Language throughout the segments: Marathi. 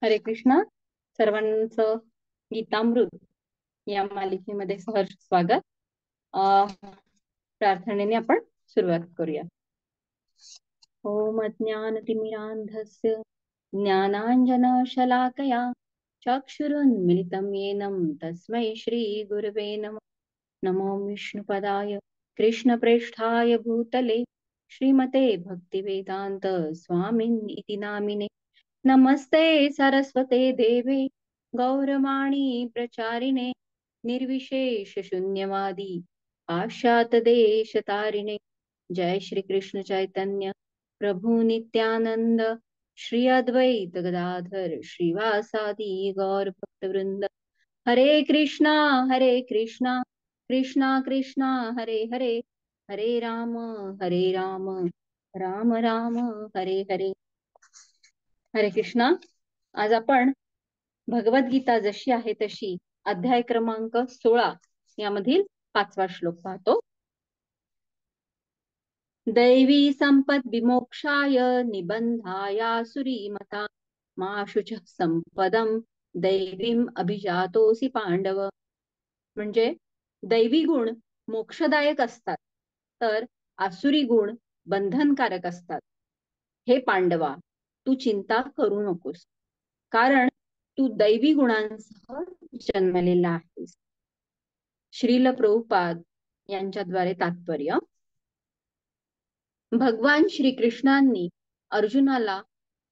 हरे कृष्ण. सर्वांचं गीतामृत या मालिकेमध्ये सहर्ष स्वागत. प्रार्थनेने आपण सुरुवात करूया. ओम अज्ञानतिमिरान्धस्य ज्ञानाञ्जनशलाकया चक्षुरुन्मिलितं येन तस्मै श्रीगुरवे नमः. नमो विष्णुपदाय कृष्णप्रेष्ठाय भूतले श्रीमते भक्तिवेदान्त स्वामिन्निति नामिने. नमस्ते सरस्वते देवे गौरवाणी प्रचारिणे निर्विशेष शून्यवादी पाश्चात देश तारिणे. जय श्री कृष्ण चैतन्य प्रभु नित्यानंद श्री अद्वैत गदाधर श्रीवासादि गौर भक्त वृंद. हरे कृष्णा कृष्णा कृष्णा हरे हरे, हरे राम राम राम हरे हरे. हरे कृष्णा. आज आपण भगवद्गीता जशी आहे तशी अध्याय क्रमांक 16 यामधील 5वा श्लोक पाहतो. दैवी संपद विमोक्षाय निबंधायासुरी मता मा शुचः संपदम दैवीम अभिजातोसी पांडव. म्हणजे दैवी गुण मोक्षदायक असतात तर आसुरी गुण बंधनकारक असतात. हे पांडवा, तू चिंता करू नकोस, कारण तू दैवी गुणांसह जन्मलेला आहेस. श्रील प्रभुपाद यांच्याद्वारे तात्पर्य. भगवान श्रीकृष्णांनी अर्जुनाला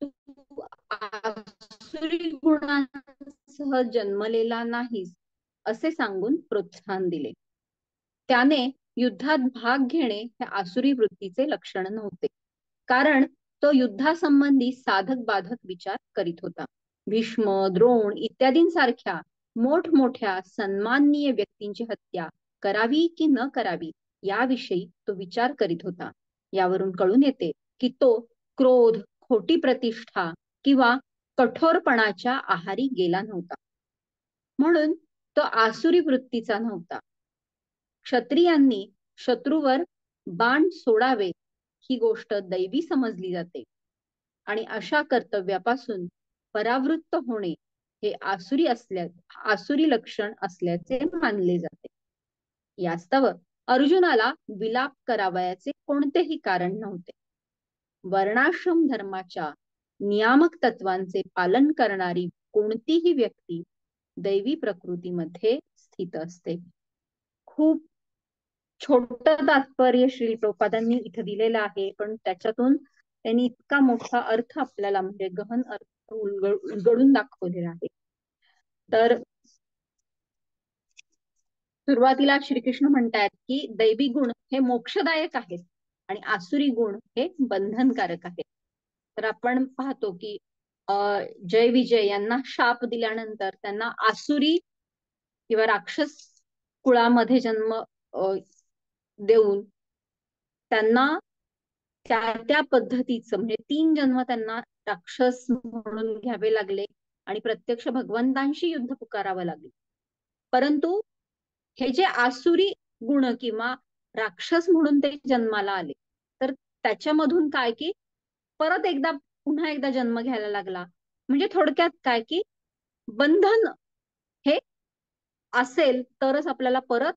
तू आसुरी गुणांसह जन्मलेला नाहीस असे सांगून प्रोत्साहन दिले. त्याने युद्धात भाग घेणे हे आसुरी वृत्तीचे लक्षण नव्हते, कारण तो युद्धासंबंधी साधक बाधक विचार करीत होता. भीष्म, द्रोण इत्यादींसारख्या मोठमोठ्या सन्माननीय व्यक्तींची हत्या करावी की न करावी याविषयी तो विचार करीत होता. यावरून कळून येते की तो क्रोध, खोटी प्रतिष्ठा किंवा कठोरपणाच्या आहारी गेला नव्हता. म्हणून तो आसुरी वृत्तीचा नव्हता. क्षत्रियांनी शत्रूवर बाण सोडावे ही गोष्ट दैवी समजली जाते आणि अशा कर्तव्यापासून परावृत्त होणे हे आसुरी लक्षण असल्याचे मानले जाते. यास्तव अर्जुनाला विलाप करावयाचे कोणतेही कारण नव्हते. वर्णाश्रम धर्माच्या नियामक तत्वांचे पालन करणारी कोणतीही व्यक्ती दैवी प्रकृतीमध्ये स्थित असते. खूप छोटं तात्पर्य श्री प्रभुपादांनी इथं दिलेलं आहे, पण त्याच्यातून त्यांनी इतका मोठा अर्थ आपल्याला म्हणजे गहन अर्थ उलगडून दाखवलेला आहे. तर सुरुवातीला श्रीकृष्ण म्हणतात की दैवी गुण हे मोक्षदायक आहेत आणि आसुरी गुण हे बंधनकारक आहेत. तर आपण पाहतो की जय विजय यांना शाप दिल्यानंतर त्यांना आसुरी किंवा राक्षस कुळामध्ये जन्म देऊन त्यांना त्या पद्धतीचं म्हणजे 3 जन्म त्यांना राक्षस म्हणून घ्यावे लागले आणि प्रत्यक्ष भगवंतांशी युद्ध पुकारावं लागले. परंतु हे जे आसुरी गुण किंवा राक्षस म्हणून ते जन्माला आले, तर त्याच्यामधून काय की परत एकदा पुन्हा एकदा जन्म घ्यायला लागला. म्हणजे थोडक्यात काय की बंधन हे असेल तरच आपल्याला परत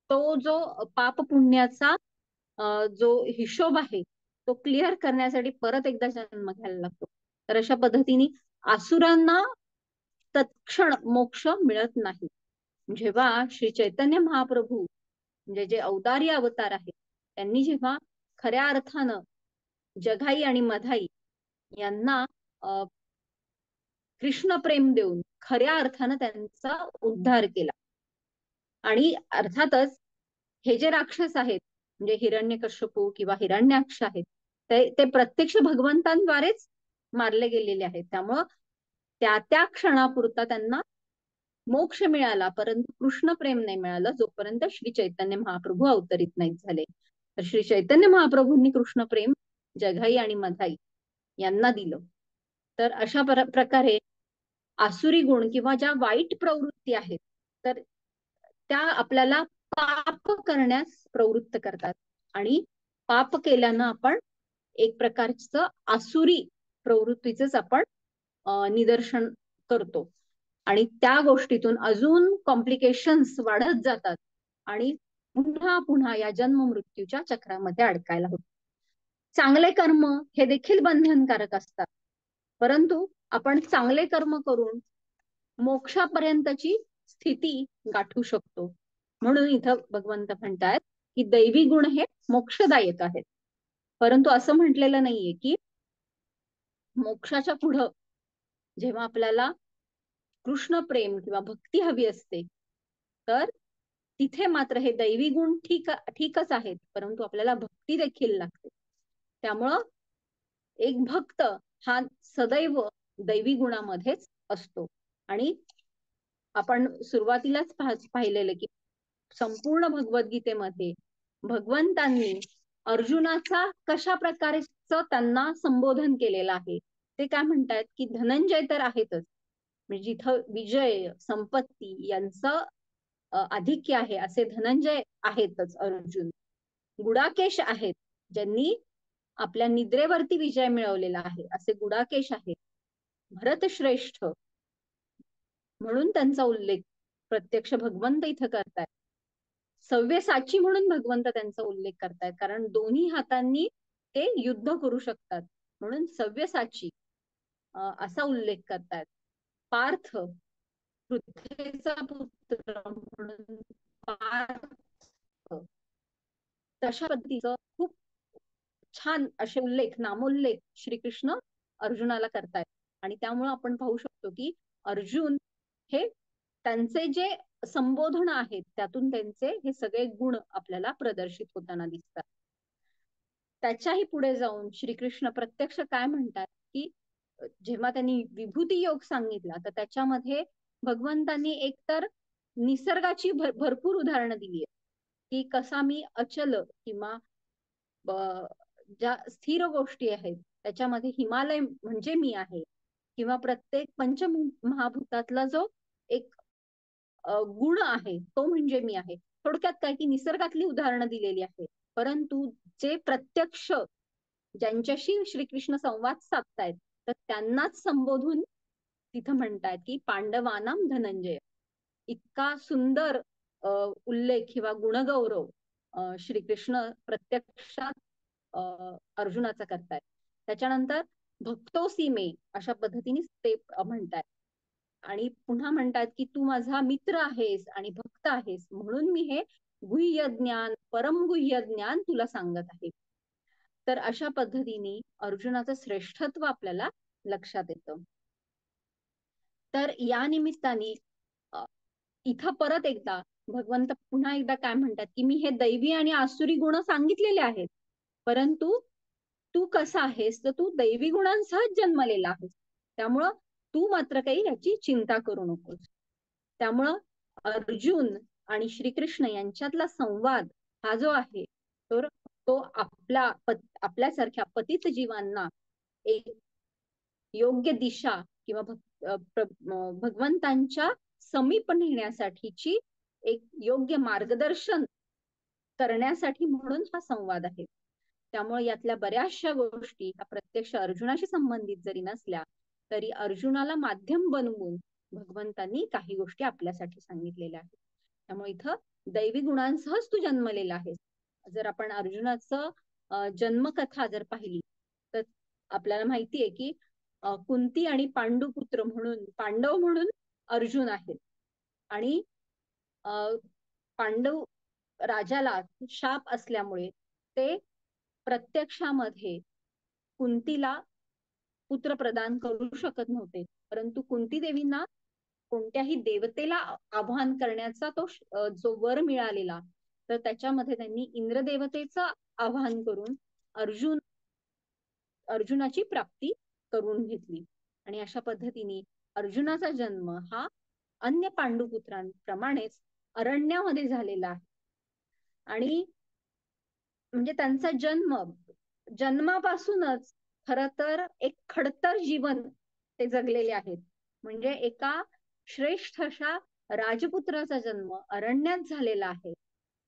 तो जो पाप पुण्याचा जो हिशोब आहे तो क्लिअर करण्यासाठी परत एकदा जन्म घ्यायला लागतो. तर अशा पद्धतीने आसुरांना तत्क्षण मोक्ष मिळत नाही. जेव्हा श्री चैतन्य महाप्रभू म्हणजे जे औदार्य अवतार आहेत त्यांनी जेव्हा खऱ्या अर्थानं जघाई आणि मधाई यांना कृष्ण प्रेम देऊन खऱ्या अर्थानं त्यांचा उद्धार केला. आणि अर्थातच हे जे राक्षस आहेत म्हणजे हिरण्यकश्यपू किंवा हिरण्याक्ष आहेत ते प्रत्यक्ष भगवंतांद्वारेच मारले गेलेले आहेत. त्यामुळं त्या क्षणापुरता त्यांना मोक्ष मिळाला, परंतु कृष्ण प्रेम नाही मिळालं जोपर्यंत श्री चैतन्य महाप्रभू अवतरित नाही झाले. तर श्री चैतन्य महाप्रभूंनी कृष्ण प्रेम जघाई आणि मधाई यांना दिलं. तर अशा प्रकारे आसुरी गुण किंवा ज्या वाईट प्रवृत्ती आहेत तर त्या आपल्याला पाप करण्यास प्रवृत्त करतात आणि पाप केल्यानं आपण एक प्रकारचं आसुरी प्रवृत्तीच आपण निदर्शन करतो आणि त्या गोष्टीतून अजून कॉम्प्लिकेशन्स वाढत जातात आणि पुन्हा पुन्हा या जन्म मृत्यूच्या चक्रामध्ये अडकायला होतो. चांगले कर्म हे देखील बंधनकारक असतात, परंतु आपण चांगले कर्म करून मोक्षापर्यंतची स्थिती गाठू शकतो. म्हणून इथं भगवंत म्हणतात की दैवी गुण हे मोक्षदायक आहेत. परंतु असं म्हटलेलं नाहीये की मोक्षाच्या पुढं जेव्हा आपल्याला कृष्ण प्रेम किंवा भक्ती हवी असते, तर तिथे मात्र हे दैवी गुण ठीकच आहेत, परंतु आपल्याला भक्ती देखील लागते. त्यामुळं एक भक्त हा सदैव दैवी गुणामध्येच असतो. आणि आपण सुरुवातीलाच पाहिलेलं की संपूर्ण भगवद्गीतेमध्ये भगवंतांनी अर्जुनाचा कशा प्रकारे त्यांना संबोधन केलेलं आहे. ते काय म्हणतात की धनंजय तर आहेतच, म्हणजे जिथं विजय संपत्ती यांचं आधिक्य आहे असे धनंजय आहेतच. अर्जुन गुडाकेश आहेत, ज्यांनी आपल्या निद्रेवरती विजय मिळवलेला आहे असे गुडाकेश आहेत. भरत श्रेष्ठ म्हणून त्यांचा उल्लेख प्रत्यक्ष भगवंत इथं करतायत. सव्यसाची म्हणून भगवंत त्यांचा उल्लेख करतायत, कारण दोन्ही हातांनी ते युद्ध करू शकतात म्हणून सव्यसाची असा उल्लेख करतायत. पार्थ पृथ्वीचा पुत्र म्हणून पार्थ, तशा पद्धतीचं खूप छान असे उल्लेख, नामोल्लेख श्रीकृष्ण अर्जुनाला करतायत. आणि त्यामुळे आपण पाहू शकतो की अर्जुन हे त्यांचे जे संबोधन आहेत त्यातून त्यांचे हे सगळे गुण आपल्याला प्रदर्शित होताना दिसतात. त्याच्याही पुढे जाऊन श्रीकृष्ण प्रत्यक्ष काय म्हणतात की जेव्हा त्यांनी विभूती योग सांगितला, तर त्याच्यामध्ये भगवंतांनी एकतर निसर्गाची भरपूर उदाहरणं दिली आहेत की कसा मी अचल किंवा ज्या स्थिर गोष्टी आहेत त्याच्यामध्ये हिमालय म्हणजे मी आहे, किंवा प्रत्येक पंचमहाभूतातला जो एक गुण आहे तो म्हणजे मी आहे. थोडक्यात काय की निसर्गातली उदाहरणं दिलेली आहे. परंतु जे प्रत्यक्ष ज्यांच्याशी श्रीकृष्ण संवाद साधतायत तर त्यांनाच संबोधून तिथं म्हणतायत की पांडवानाम धनंजय. इतका सुंदर उल्लेख किंवा गुणगौरव श्रीकृष्ण प्रत्यक्षात अर्जुनाचा करतायत. त्याच्यानंतर भक्तोसी मे अशा पद्धतीने ते म्हणतायत आणि पुन्हा म्हणतात की तू माझा मित्र आहेस आणि भक्त आहेस म्हणून मी हे गुह्य ज्ञान, परमगुह्य ज्ञान तुला सांगत आहे. तर अशा पद्धतीने अर्जुनाचं श्रेष्ठत्व आपल्याला लक्षात येतं. तर या निमित्ताने इथं परत एकदा भगवंत पुन्हा एकदा काय म्हणतात की मी हे दैवी आणि आसुरी गुण सांगितलेले आहेत, परंतु तू कसा आहेस तर तू दैवी गुणांसहच जन्मलेला आहेस, त्यामुळं तू मात्र काही याची चिंता करू नकोस. त्यामुळं अर्जुन आणि श्रीकृष्ण यांच्यातला संवाद हा जो आहे तर तो आपल्यासारख्या पतित जीवांना एक योग्य दिशा किंवा भगवंतांच्या समीप नेण्यासाठीची एक योग्य मार्गदर्शन करण्यासाठी म्हणून हा संवाद आहे. त्यामुळे यातल्या बऱ्याचशा गोष्टी प्रत्यक्ष अर्जुनाशी संबंधित जरी नसल्या तरी अर्जुनाला माध्यम बनवून भगवंतांनी काही गोष्टी आपल्यासाठी सांगितलेल्या आहेत. त्यामुळे इथं दैवी गुणांसहच तू जन्मलेला आहेस. जर आपण अर्जुनाचं जन्मकथा जर पाहिली तर आपल्याला माहितीये की कुंती आणि पांडुपुत्र म्हणून पांडव म्हणून अर्जुन आहेत आणि पांडव राजाला शाप असल्यामुळे ते प्रत्यक्षामध्ये कुंतीला पुत्र प्रदान करू शकत नव्हते, परंतु कुंती देवींना कोणत्याही देवतेला आवाहन करण्याचा तो जो वर मिळालेला, तर त्याच्यामध्ये त्यांनी इंद्रदेवतेचं आवाहन करून अर्जुनाची प्राप्ती करून घेतली. आणि अशा पद्धतीने अर्जुनाचा जन्म हा अन्य पांडुपुत्रांप्रमाणेच अरण्यामध्ये झालेला आहे. आणि म्हणजे त्यांचा जन्मापासूनच खर तर एक खडतर जीवन ते जगलेले आहेत. म्हणजे एका श्रेष्ठ अशा राजपुत्राचा जन्म अरण्यात झालेला आहे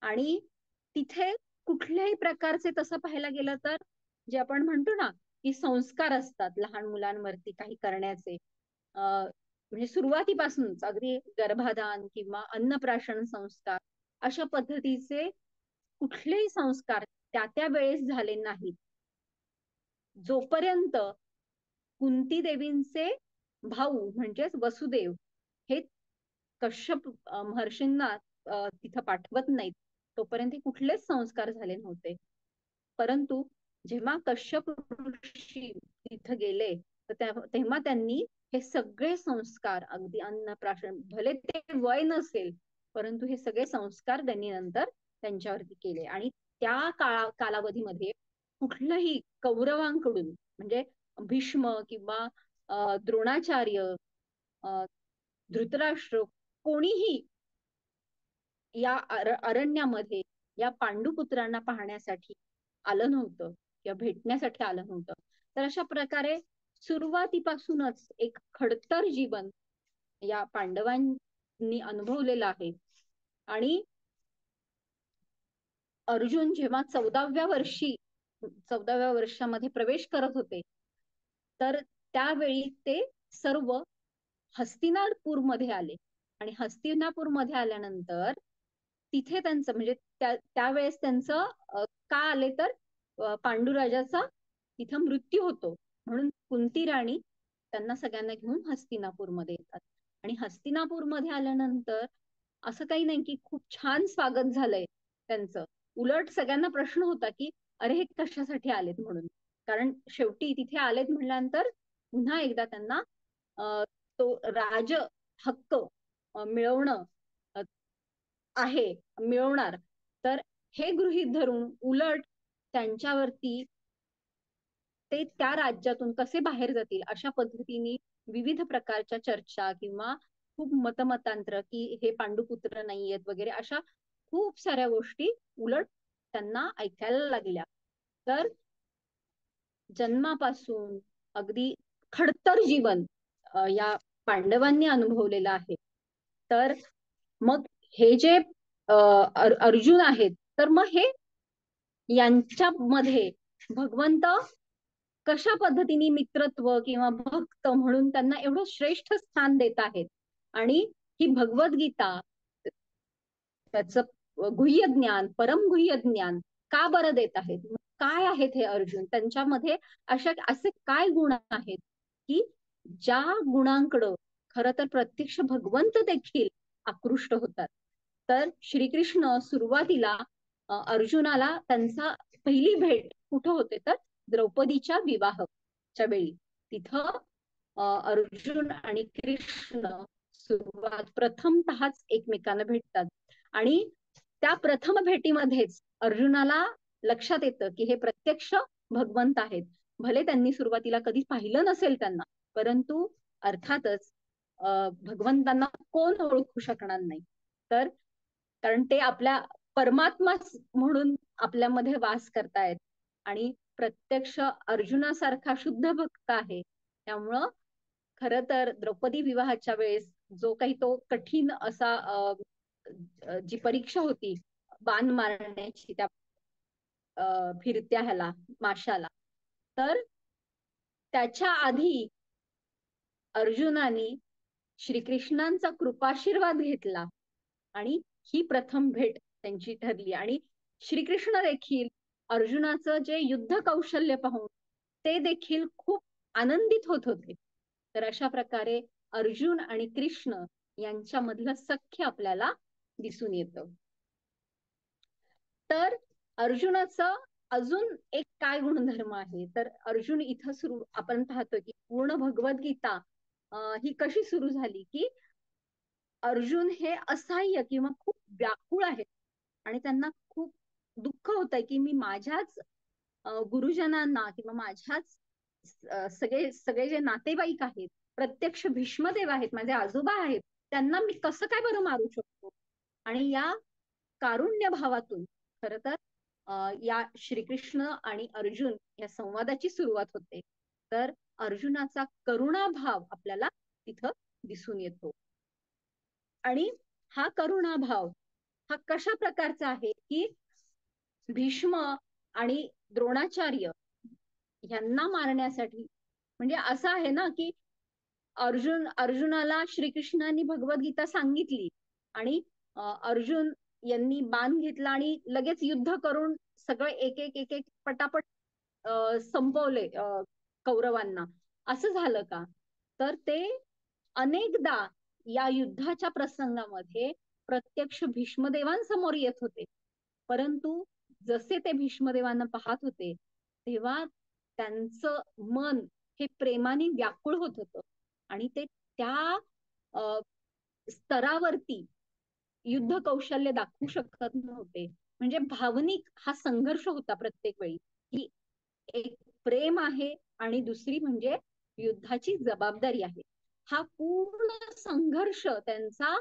आणि तिथे कुठल्याही प्रकारचे तसं पाहायला गेलं तर जे आपण म्हणतो ना की संस्कार असतात लहान मुलांवरती काही करण्याचे. म्हणजे सुरुवातीपासूनच अगदी गर्भाधान किंवा अन्नप्राशन संस्कार अशा पद्धतीचे कुठलेही संस्कार त्या त्या वेळेस झाले नाहीत, जोपर्यंत कुंती देवींचे भाऊ म्हणजेच वसुदेव हे कश्यप महर्षींना तिथं पाठवत नाहीत, तोपर्यंत कुठलेच संस्कार झाले नव्हते. परंतु जेव्हा कश्यप ऋषी तिथं गेले तर तेव्हा त्यांनी हे सगळे संस्कार अगदी अन्नप्राशन, भले ते वय नसेल परंतु हे सगळे संस्कार त्यांनी नंतर त्यांच्यावरती केले. आणि त्या कालावधीमध्ये कुठलंही कौरवांकडून म्हणजे भीष्म किंवा द्रोणाचार्य, धृतराष्ट्र, कोणीही या अरण्यामध्ये या पांडुपुत्रांना पाहण्यासाठी आलं नव्हतं किंवा भेटण्यासाठी आलं नव्हतं. तर अशा प्रकारे सुरुवातीपासूनच एक खडतर जीवन या पांडवांनी अनुभवलेलं आहे. आणि अर्जुन जेव्हा 14व्या वर्षामध्ये प्रवेश करत होते, तर त्यावेळी ते सर्व हस्तिनापूरमध्ये आले. आणि हस्तिनापूरमध्ये आल्यानंतर तिथे त्यांचं म्हणजे त्यावेळेस त्यांचं का आले तर पांडुराजाचा तिथं मृत्यू होतो, म्हणून कुंती राणी त्यांना सगळ्यांना घेऊन हस्तिनापूरमध्ये येतात. आणि हस्तिनापूरमध्ये आल्यानंतर असं काही नाही की खूप छान स्वागत झालंय त्यांचं, उलट सगळ्यांना प्रश्न होता की अरे हे कशासाठी आलेत म्हणून. कारण शेवटी तिथे आलेत म्हटल्यानंतर पुन्हा एकदा त्यांना तो राज हक्क मिळवणं आहे, मिळवणार. तर हे गृहीत धरून उलट त्यांच्यावरती ते त्या राज्यातून कसे बाहेर जातील अशा पद्धतीने विविध प्रकारच्या चर्चा किंवा खूप मतमतांतर की हे पांडुपुत्र नाहीयेत वगैरे अशा खूप साऱ्या गोष्टी उलट त्यांना ऐकायला लागल्या. तर जन्मापासून अगदी खडतर जीवन या पांडवांनी अनुभवलेलं आहे. तर मग हे जे अर्जुन आहेत, तर मग हे यांच्यामध्ये भगवंत कशा पद्धतीने मित्रत्व किंवा भक्त म्हणून त्यांना एवढं श्रेष्ठ स्थान देत आहेत. आणि ही भगवद्गीता त्याचं गुह्य ज्ञान, परम गुह्य ज्ञान का बरं देत आहेत, काय आहेत हे अर्जुन, त्यांच्यामध्ये असे काय गुण आहेत की ज्या गुणांकडं खर तर प्रत्यक्ष भगवंत देखील आकृष्ट होतात. तर श्रीकृष्ण सुरुवातीला अर्जुनाला त्यांचा पहिली भेट कुठं होते तर द्रौपदीच्या विवाहाच्या वेळी. तिथं अर्जुन आणि कृष्ण सुरुवात प्रथमतःच एकमेकांना भेटतात. आणि त्या प्रथम भेटीमध्येच अर्जुनाला लक्षात येतं की हे प्रत्यक्ष भगवंत आहेत. भले त्यांनी सुरुवातीला कधी पाहिलं नसेल त्यांना, परंतु अर्थातच भगवंतांना कोण ओळखू शकणार नाही. तर कारण ते आपल्या परमात्मा म्हणून आपल्यामध्ये वास करतायत आणि प्रत्यक्ष अर्जुनासारखा शुद्ध भक्त आहे. त्यामुळं खर तर द्रौपदी विवाहाच्या वेळेस जो काही तो कठीण असा जी परीक्षा होती बाण मारण्याची त्या फिरत्या ह्याला माशाला, तर त्याच्या आधी अर्जुनाने श्रीकृष्णांचा कृपाशीर्वाद घेतला आणि ही प्रथम भेट त्यांची ठरली. आणि श्रीकृष्ण देखील अर्जुनाचं जे युद्ध कौशल्य पाहून ते देखील खूप आनंदित होत होते. तर अशा प्रकारे अर्जुन आणि कृष्ण यांच्यामधलं सख्य आपल्याला दिसून येतं. तर अर्जुनाचं अजून एक काय गुणधर्म आहे तर अर्जुन इथं सुरू आपण पाहतो की पूर्ण भगवद्गीता ही कशी सुरू झाली की अर्जुन हे असहाय्य किंवा खूप व्याकुळ आहेत आणि त्यांना खूप दुःख होत आहे की मी माझ्याच गुरुजनांना किंवा माझ्याच सगळे सगळे जे नातेवाईक आहेत, प्रत्यक्ष भीष्मदेव आहेत, माझे आजोबा आहेत, त्यांना मी कसं काय बरं मारू शकतो. आणि या कारुण्य भावातून खर तर या श्रीकृष्ण आणि अर्जुन या संवादाची सुरुवात होते. तर अर्जुनाचा करुणाभाव आपल्याला तिथं दिसून येतो. आणि हा करुणाभाव हा कशा प्रकारचा आहे की भीष्म आणि द्रोणाचार्य ह्यांना मारण्यासाठी, म्हणजे असं आहे ना की अर्जुनाला श्रीकृष्णांनी भगवद्गीता सांगितली आणि अर्जुन यांनी बाण घेतला आणि लगेच युद्ध करून सगळे एक एक एक एक पटापट संपवले कौरवांना, असं झालं का? तर ते अनेकदा या युद्धाच्या प्रसंगामध्ये प्रत्यक्ष भीष्मदेवांसमोर येत होते, परंतु जसे ते भीष्मदेवांना पाहत होते तेव्हा त्यांचं मन हे प्रेमाने व्याकुळ होत होतं आणि ते त्या स्तरावरती युद्ध कौशल्य दाखवू शकत नव्हते. म्हणजे भावनिक हा संघर्ष होता प्रत्येक वेळी, की एक प्रेम आहे आणि दुसरी म्हणजे युद्धाची जबाबदारी आहे. हा पूर्ण संघर्ष त्यांचा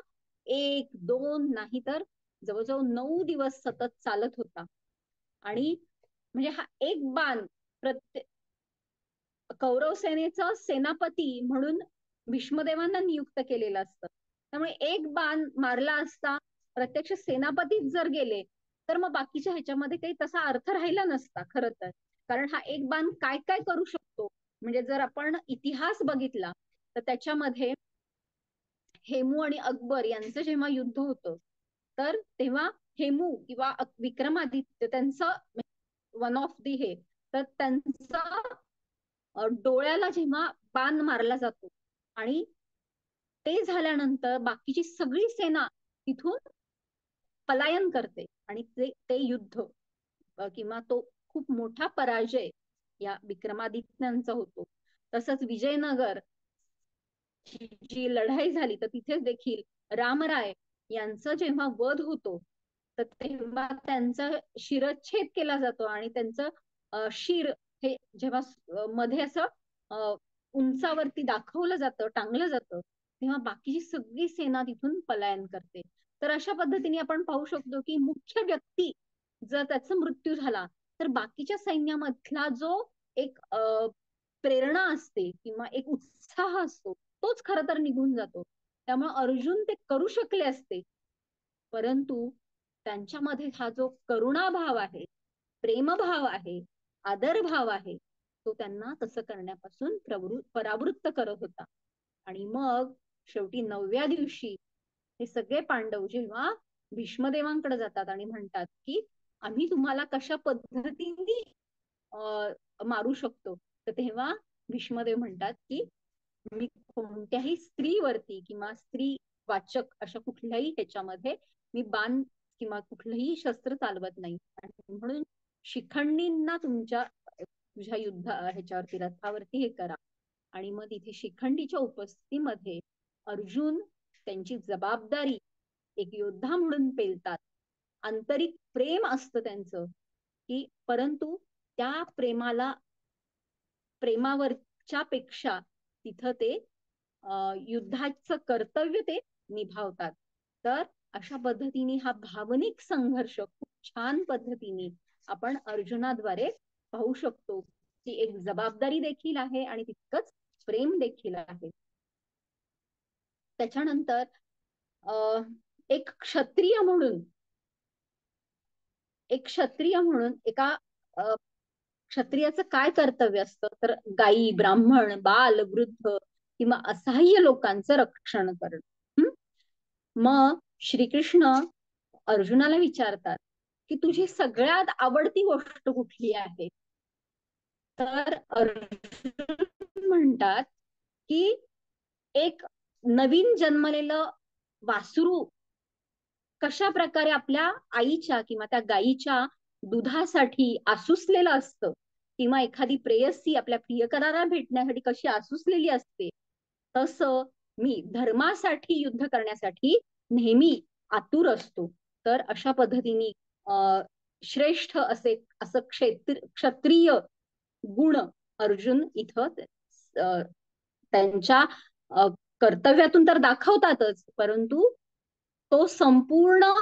1-2 नाही तर जवळजवळ 9 दिवस सतत चालत होता. आणि म्हणजे हा एक बाण प्रत्येक कौरव सेनेचा सेनापती म्हणून भीष्मदेवांना नियुक्त केलेलं असतं. त्यामुळे एक बाण मारला असता प्रत्यक्ष सेनापतीच जर गेले तर मग बाकीच्या ह्याच्यामध्ये काही तसा अर्थ राहिला नसता खरं तर. कारण हा एक बाण काय काय करू शकतो, म्हणजे जर आपण इतिहास बघितला तर त्याच्यामध्ये हेमू आणि अकबर यांचं जेव्हा युद्ध होतं तर तेव्हा हेमू किंवा विक्रमादित्य त्यांचं वन ऑफ दी हे, तर त्यांचा डोळ्याला जेव्हा बाण मारला जातो आणि ते झाल्यानंतर बाकीची सगळी सेना तिथून पलायन करते आणि ते ते युद्ध किंवा तो खूप मोठा पराजय या विक्रमादित्यांचा होतो. तसंच विजयनगर जी लढाई झाली तर तिथेच देखील रामराय यांचा जेव्हा वध होतो तर तेव्हा त्यांचा शिरच्छेद केला जातो आणि त्यांचं शिर हे जेव्हा मध्ये असं उंचावरती दाखवलं जातं, टांगलं जातं, तेव्हा बाकीची सगळी सेना तिथून पलायन करते. तर अशा पद्धतीने आपण पाहू शकतो की मुख्य व्यक्ती जर त्याचा मृत्यू झाला तर बाकीच्या सैन्यामधला जो एक प्रेरणा असते किंवा एक उत्साह असतो तोच खरं तर निघून जातो. त्यामुळे अर्जुन ते करू शकले असते, परंतु त्यांच्यामध्ये हा जो करुणाभाव आहे, प्रेमभाव आहे, आदरभाव आहे, तो त्यांना तसं करण्यापासून परावृत्त करत होता. आणि मग शेवटी 9व्या दिवशी हे सगळे पांडव जेव्हा भीष्मदेवांकडे जातात आणि म्हणतात की आम्ही तुम्हाला कशा पद्धतीने मारू शकतो, तर तेव्हा भीष्मदेव म्हणतात की मी कोणत्याही स्त्रीवरती किंवा स्त्री वाचक अशा कुठल्याही ह्याच्यामध्ये मी बाण किंवा कुठलंही शस्त्र चालवत नाही, आणि म्हणून शिखंडींना तुझ्या युद्ध ह्याच्यावरती रथावरती हे करा. आणि मग तिथे शिखंडीच्या उपस्थितीमध्ये अर्जुन त्यांची जबाबदारी एक योद्धा म्हणून पेलतात. आंतरिक प्रेम असतं त्यांचं की, परंतु त्या प्रेमावरच्या पेक्षा तिथं ते युद्धाचं कर्तव्य ते निभावतात. तर अशा पद्धतीने हा भावनिक संघर्ष खूप छान पद्धतीने आपण अर्जुनाद्वारे पाहू शकतो की एक जबाबदारी देखील आहे आणि तितकंच प्रेम देखील आहे. त्याच्यानंतर एक क्षत्रिय म्हणून एका क्षत्रियाचं काय कर्तव्य असतं, तर गायी, ब्राह्मण, बाल, वृद्ध किंवा असहाय्य लोकांचं रक्षण करणं. मग श्रीकृष्ण अर्जुनाला विचारतात की तुझी सगळ्यात आवडती गोष्ट कुठली आहे? तर अर्जुन म्हणतात की एक नवीन जन्मलेलं वासरू कशा प्रकारे आपल्या आईच्या किंवा त्या गायीच्या दुधासाठी आसुसलेलं असतं, किंवा एखादी प्रेयसी आपल्या प्रियकराला भेटण्यासाठी कशी आसुसलेली असते, तसं मी धर्मासाठी युद्ध करण्यासाठी नेहमी आतुर असतो. तर अशा पद्धतीने श्रेष्ठ असं क्षत्रिय गुण अर्जुन इथं त्यांच्या कर्तव्यातून तर दाखवतातच, परंतु तो संपूर्ण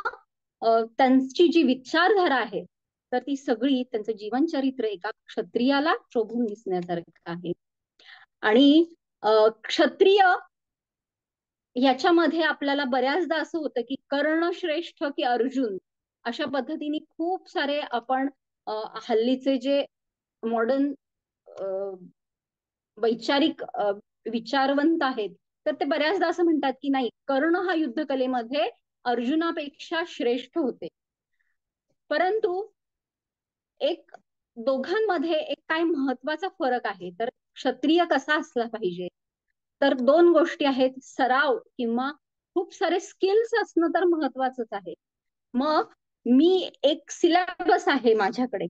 त्यांची जी विचारधारा आहे तर ती सगळी त्यांचं जीवनचरित्र एका क्षत्रियाला शोभून दिसण्यासारखं आहे. आणि क्षत्रिय याच्यामध्ये आपल्याला बऱ्याचदा असं होतं की कर्ण श्रेष्ठ की अर्जुन, अशा पद्धतीने खूप सारे आपण हल्लीचे जे मॉडर्न वैचारिक विचारवंत आहेत, तर ते बऱ्याचदा असं म्हणतात की नाही, कर्ण हा युद्धकलेमध्ये अर्जुनापेक्षा श्रेष्ठ होते. परंतु एक दोघांमध्ये एक काय महत्वाचा फरक आहे, तर क्षत्रिय कसा असला पाहिजे, तर दोन गोष्टी आहेत. सराव किंवा खूप सारे स्किल्स असणं तर महत्वाचंच आहे. मग मी एक सिलेबस आहे माझ्याकडे,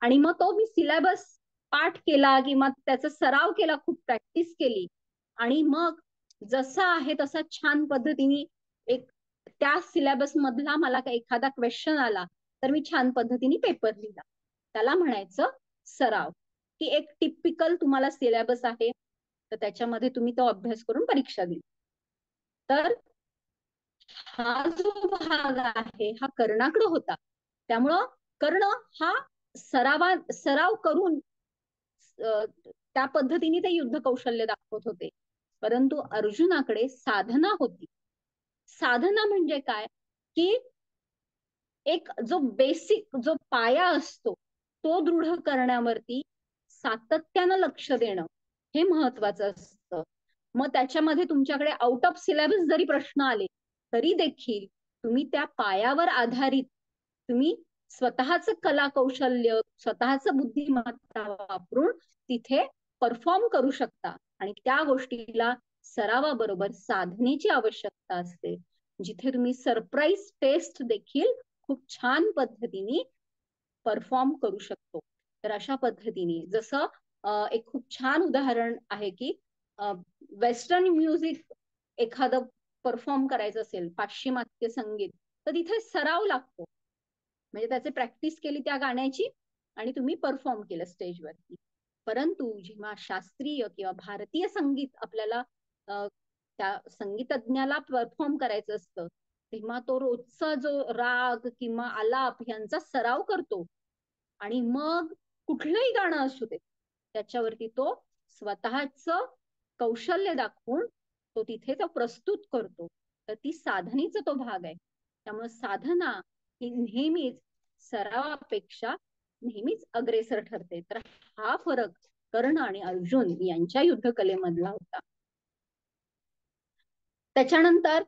आणि मग तो मी सिलेबस पाठ केला किंवा त्याचा सराव केला, खूप प्रॅक्टिस केली, आणि मग जसा आहे तसा छान पद्धतीने एक त्या सिलेबस मधला मला काही एखादा क्वेश्चन आला तर मी छान पद्धतीने पेपर लिहिला, त्याला म्हणायचं सराव. की एक टिपिकल तुम्हाला सिलेबस आहे, तर त्याच्यामध्ये तुम्ही तो अभ्यास करून परीक्षा दिली. तर हा जो भाग आहे हा कर्णाकडे होता. त्यामुळं कर्ण हा सराव करून त्या पद्धतीने ते युद्ध कौशल्य दाखवत होते. परंतु अर्जुनाकडे साधना होती. साधना म्हणजे काय, की एक जो बेसिक जो पाया असतो तो दृढ करण्यावरती सातत्यानं लक्ष देणं हे महत्वाचं असतं. मग त्याच्यामध्ये तुमच्याकडे आउट ऑफ सिलेबस जरी प्रश्न आले तरी देखील तुम्ही त्या पायावर आधारित तुम्ही स्वतःच कला कौशल्य, स्वतःच बुद्धिमत्ता वापरून तिथे परफॉर्म करू शकता. आणि त्या गोष्टीला सरावाबरोबर साधनेची आवश्यकता असते, जिथे तुम्ही सरप्राईज टेस्ट देखील खूप छान पद्धतीने परफॉर्म करू शकतो. तर अशा पद्धतीने जसं एक खूप छान उदाहरण आहे की वेस्टर्न म्युझिक एखादं परफॉर्म करायचं असेल, पाश्चिमात्य संगीत, तर तिथे सराव लागतो. म्हणजे त्याचे प्रॅक्टिस केली त्या गाण्याची आणि तुम्ही परफॉर्म केलं स्टेजवरती. परंतु जेव्हा शास्त्रीय किंवा भारतीय संगीत आपल्याला त्या संगीतज्ञाला परफॉर्म करायचं असतं, तेव्हा तो रोजचा जो राग किंवा आलाप यांचा सराव करतो, आणि मग कुठलंही गाणं असू दे त्याच्यावरती तो स्वतःच कौशल्य दाखवून तो तिथे तो प्रस्तुत करतो. तर ती साधनेचा तो भाग आहे. त्यामुळे साधना ही नेहमीच सरावापेक्षा नेहमीच अग्रेसर ठरते. तर हा फरक कर्ण आणि अर्जुन यांच्या युद्धकलेमधला होता. त्याच्यानंतर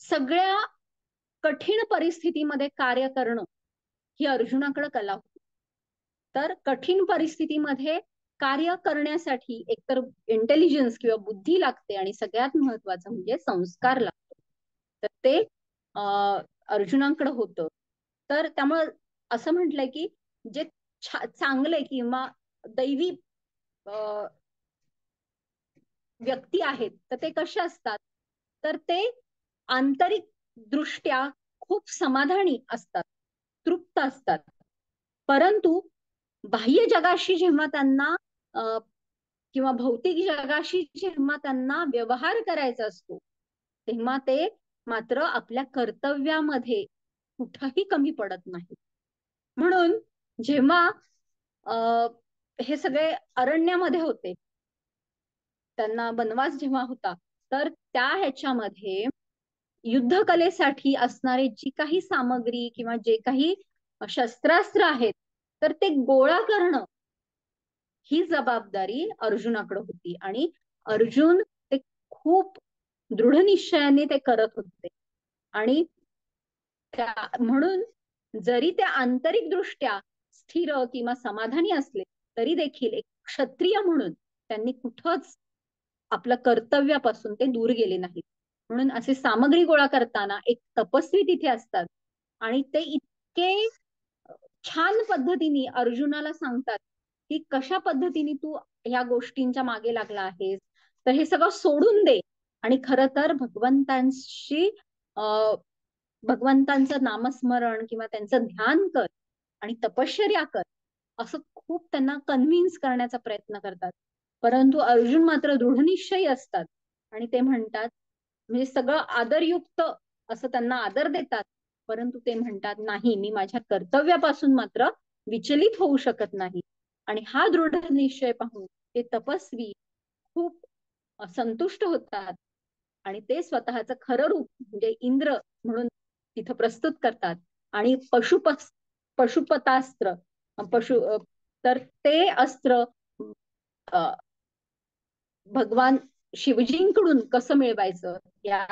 सगळ्या कठीण परिस्थितीमध्ये कार्य करणं ही अर्जुनाकडे कला होती. तर कठीण परिस्थितीमध्ये कार्य करण्यासाठी एकतर इंटेलिजन्स किंवा बुद्धी लागते, आणि सगळ्यात महत्वाचं म्हणजे संस्कार लागतो. तर ते अर्जुनाकडे होतं. तर त्यामुळे असं म्हटलंय की जे चांगले किंवा दैवी व्यक्ती आहेत, तर ते कसे असतात, तर ते आंतरिक दृष्ट्या खूप समाधानी असतात, तृप्त असतात. परंतु बाह्य जगाशी जेव्हा त्यांना किंवा भौतिक जगाशी जेव्हा त्यांना व्यवहार करायचा असतो, तेव्हा ते मात्र आपल्या कर्तव्यामध्ये कुठंही कमी पडत नाही. म्हणून जेव्हा हे सगळे अरण्यामध्ये होते, त्यांना वनवास जेव्हा होता, तर त्या ह्याच्यामध्ये युद्धकलेसाठी असणारे जी काही सामग्री किंवा जे काही शस्त्रास्त्र आहेत, तर ते गोळा करणं ही जबाबदारी अर्जुनाकडे होती. आणि अर्जुन ते खूप दृढ निश्चयाने ते करत होते. आणि म्हणून जरी ते आंतरिक दृष्ट्या स्थिर किंवा समाधानी असले तरी देखील एक क्षत्रिय म्हणून त्यांनी कुठंच आपल्या कर्तव्यापासून ते दूर गेले नाहीत. म्हणून असे सामग्री गोळा करताना एक तपस्वी तिथे असतात, आणि ते इतके छान पद्धतीने अर्जुनाला सांगतात की कशा पद्धतीने तू ह्या गोष्टींच्या मागे लागला आहेस, तर हे सगळं सोडून दे आणि खरं तर भगवंतांशी भगवंतांचं नामस्मरण किंवा त्यांचं ध्यान कर आणि तपश्चर्या कर, असं खूप त्यांना कन्व्हिन्स करण्याचा प्रयत्न करतात. परंतु अर्जुन मात्र दृढनिश्चयी असतात आणि ते म्हणतात, म्हणजे सगळं आदरयुक्त असं त्यांना आदर देतात, परंतु ते म्हणतात नाही, मी माझ्या कर्तव्यापासून मात्र विचलित होऊ शकत नाही. आणि हा दृढ निश्चय पाहून ते तपस्वी खूप संतुष्ट होतात आणि ते स्वतःचं खरं रूप म्हणजे इंद्र म्हणून तिथं प्रस्तुत करतात. आणि पशुपतास्त्र, पशु तर ते अस्त्र भगवान शिवजींकडून कसं मिळवायचं या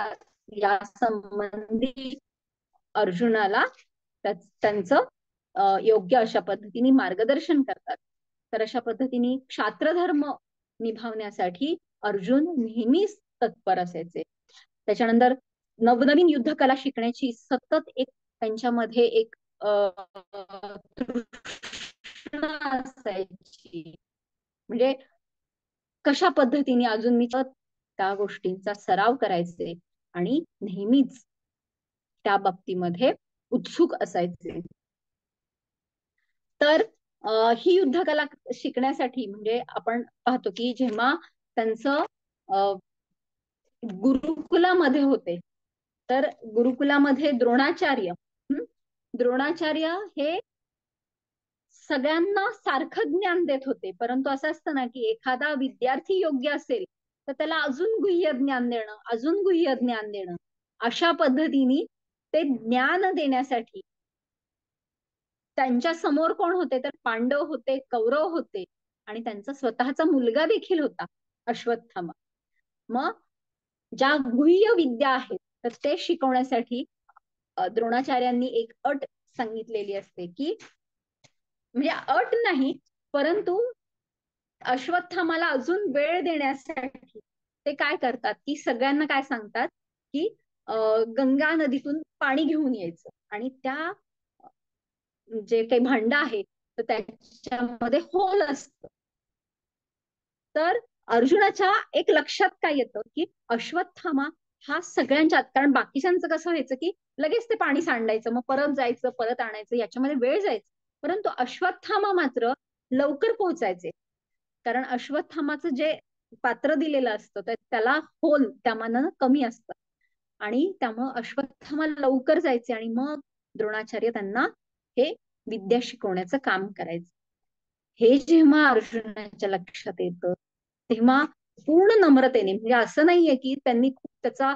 या संबंधी अर्जुनाला त्यांचं योग्य अशा पद्धतीने मार्गदर्शन करतात. तर अशा पद्धतीने क्षात्रधर्म निभावण्यासाठी अर्जुन नेहमीच तत्पर असायचे. त्याच्यानंतर नवनवीन युद्धकला शिकण्याची सतत एक त्यांच्यामध्ये एक तृष्णा असायची. म्हणजे कशा पद्धतीने अजून मी त्या गोष्टींचा सराव करायचे आणि नेहमीच त्या बाबतीमध्ये उत्सुक असायचे. तर ही युद्धकला शिकण्यासाठी म्हणजे आपण पाहतो की जेव्हा त्यांचं गुरुकुलामध्ये होते, तर गुरुकुलामध्ये द्रोणाचार्य द्रोणाचार्य हे सगळ्यांना सारखं ज्ञान देत होते. परंतु असं असतं ना की एखादा विद्यार्थी योग्य असेल तर त्याला अजून गुह्य ज्ञान देणं, अजून गुह्य ज्ञान देणं, अशा पद्धतीने ते ज्ञान देण्यासाठी त्यांच्या समोर कोण होते तर पांडव होते, कौरव होते आणि त्यांचा स्वतःचा मुलगा देखील होता अश्वत्थामा. मग ज्या गुह्य विद्या आहेत तर ते शिकवण्यासाठी द्रोणाचार्यांनी एक अट सांगितलेली असते की म्हणजे अट नाही परंतु अश्वत्थामाला अजून वेळ देण्यासाठी ते काय करतात की सगळ्यांना काय सांगतात की गंगा नदीतून पाणी घेऊन यायचं आणि त्या जे काही भांड आहे तर त्याच्यामध्ये होल असतं. तर अर्जुनाच्या एक लक्षात काय येतं की अश्वत्थामा हा सगळ्यांच्या, कारण बाकीच्यांचं कसं व्हायचं की लगेच ते पाणी सांडायचं, मग परत जायचं, परत आणायचं, याच्यामध्ये वेळ जायचा. परंतु अश्वत्थामा मात्र लवकर पोहोचायचे, कारण अश्वत्थामाचं जे पात्र दिलेलं असतं तर त्याला होल त्या मानानं कमी असतं आणि त्यामुळं अश्वत्थामा लवकर जायचे आणि मग द्रोणाचार्य त्यांना हे विद्या शिकवण्याचं काम करायचं. हे जेव्हा अर्जुनाच्या लक्षात येतं तेव्हा पूर्ण नम्रतेने, म्हणजे असं नाहीये की त्यांनी खूप त्याचा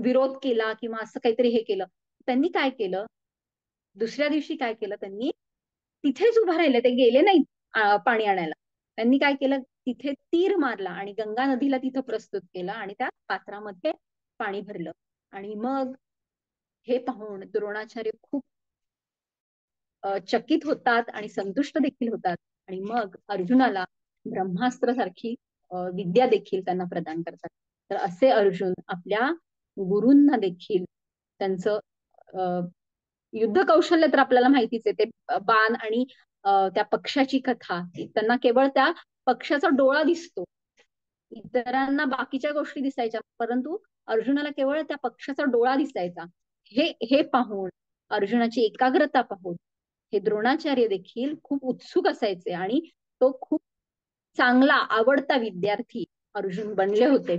विरोध केला किंवा असं काहीतरी हे केलं. त्यांनी काय केलं, दुसऱ्या दिवशी काय केलं, त्यांनी तिथेच उभा राहिले, ते गेले नाही पाणी आणायला. त्यांनी काय केलं, तिथे तीर मारला आणि गंगा नदीला तिथं प्रस्तुत केलं आणि त्या पात्रामध्ये पाणी भरलं. आणि मग हे पाहून द्रोणाचार्य खूप चकित होतात आणि संतुष्ट देखील होतात आणि मग अर्जुनाला ब्रह्मास्त्र सारखी विद्या देखील त्यांना प्रदान करतात. तर असे अर्जुन आपल्या गुरूंना देखील त्यांचं युद्ध कौशल्य तर आपल्याला माहितीच आहे, ते बाण आणि त्या पक्षाची कथा, त्यांना केवळ त्या पक्षाचा डोळा दिसतो, इतरांना बाकीच्या गोष्टी दिसायच्या परंतु अर्जुनाला केवळ त्या पक्षाचा डोळा दिसायचा. हे हे पाहून, अर्जुनाची एकाग्रता पाहून हे द्रोणाचार्य देखील खूप उत्सुक असायचे आणि तो खूप चांगला आवडता विद्यार्थी अर्जुन बनले होते.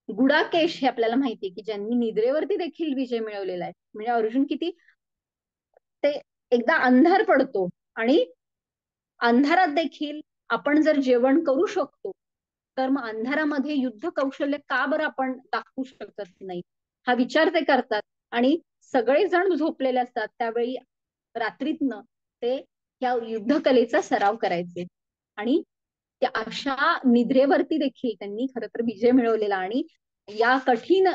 गुडाकेश हे आपल्याला माहितीये की ज्यांनी निद्रेवरती देखील विजय मिळवलेला आहे. म्हणजे अर्जुन किती, ते एकदा अंधार पडतो आणि अंधारात देखील आपण जर जेवण करू शकतो तर मग अंधारामध्ये युद्ध कौशल्य का बरं आपण दाखवू शकत नाही, हा विचार ते करतात. आणि सगळेजण झोपलेले असतात त्यावेळी रात्रीतनं ते या युद्धकलेचा सराव करायचे आणि त्या अशा निद्रेवरती देखील त्यांनी खरं तर विजय मिळवलेला आणि या कठीण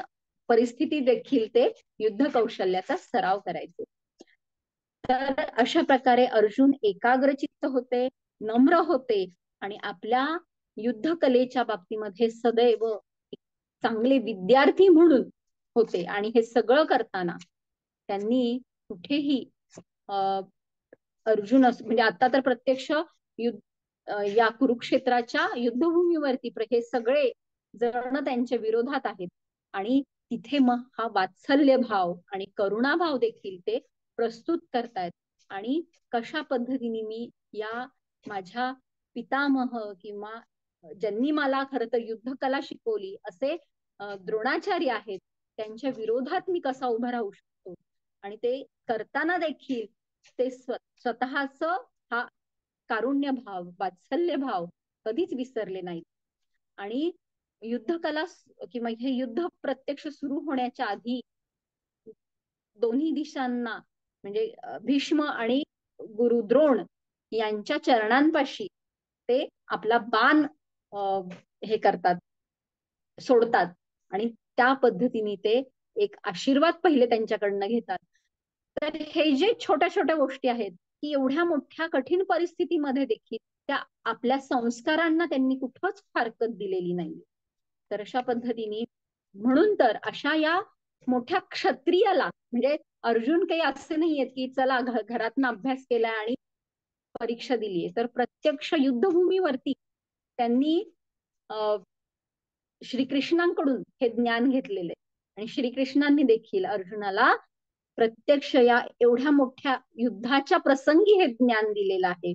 परिस्थितीत देखील ते युद्ध कौशल्याचा सराव करायचे. तर अशा प्रकारे अर्जुन एकाग्रचित्त होते, नम्र होते आणि आपल्या युद्ध कलेच्या बाबतीमध्ये सदैव चांगले विद्यार्थी म्हणून होते. आणि हे सगळं करताना त्यांनी कुठेही अर्जुन म्हणजे आता तर प्रत्यक्ष या कुरुक्षेत्राच्या युद्धभूमीवरती हे सगळे जण त्यांच्या विरोधात आहेत आणि तिथे मग हा वात्सल्य भाव आणि करुणा भाव देखील ते प्रस्तुत करतायत. आणि कशा पद्धतीने मी या माझ्या पितामह किंवा ज्यांनी मला खरं तर युद्धकला शिकवली असे द्रोणाचार्य आहेत, त्यांच्या विरोधात मी कसा उभा राहू शकतो. आणि ते करताना देखील ते स्वतःच हा कारुण्य भाव, वात्सल्य भाव कधीच विसरले नाहीत. आणि युद्धकला किंवा हे युद्ध प्रत्यक्ष सुरू होण्याच्या आधी दोन्ही दिशांना म्हणजे भीष्म आणि गुरु द्रोण यांच्या चरणांपाशी ते आपला बाण हे करतात, सोडतात आणि त्या पद्धतीने ते एक आशीर्वाद पहिले त्यांच्याकडनं घेतात. तर हे जे छोट्या छोट्या गोष्टी आहेत की एवढ्या मोठ्या कठीण परिस्थितीमध्ये देखील त्या आपल्या संस्कारांना त्यांनी कुठंच फारकत दिलेली नाही. तर अशा पद्धतीने, म्हणून तर अशा या मोठ्या क्षत्रियाला, म्हणजे अर्जुन काही असे नाहीयेत की चला घरातनं अभ्यास केलाय आणि परीक्षा दिलीये, तर प्रत्यक्ष युद्धभूमीवरती त्यांनी श्रीकृष्णांकडून हे ज्ञान घेतलेले आणि श्रीकृष्णांनी देखील अर्जुनाला प्रत्यक्ष या एवढ्या मोठ्या युद्धाच्या प्रसंगी हे ज्ञान दिलेलं आहे.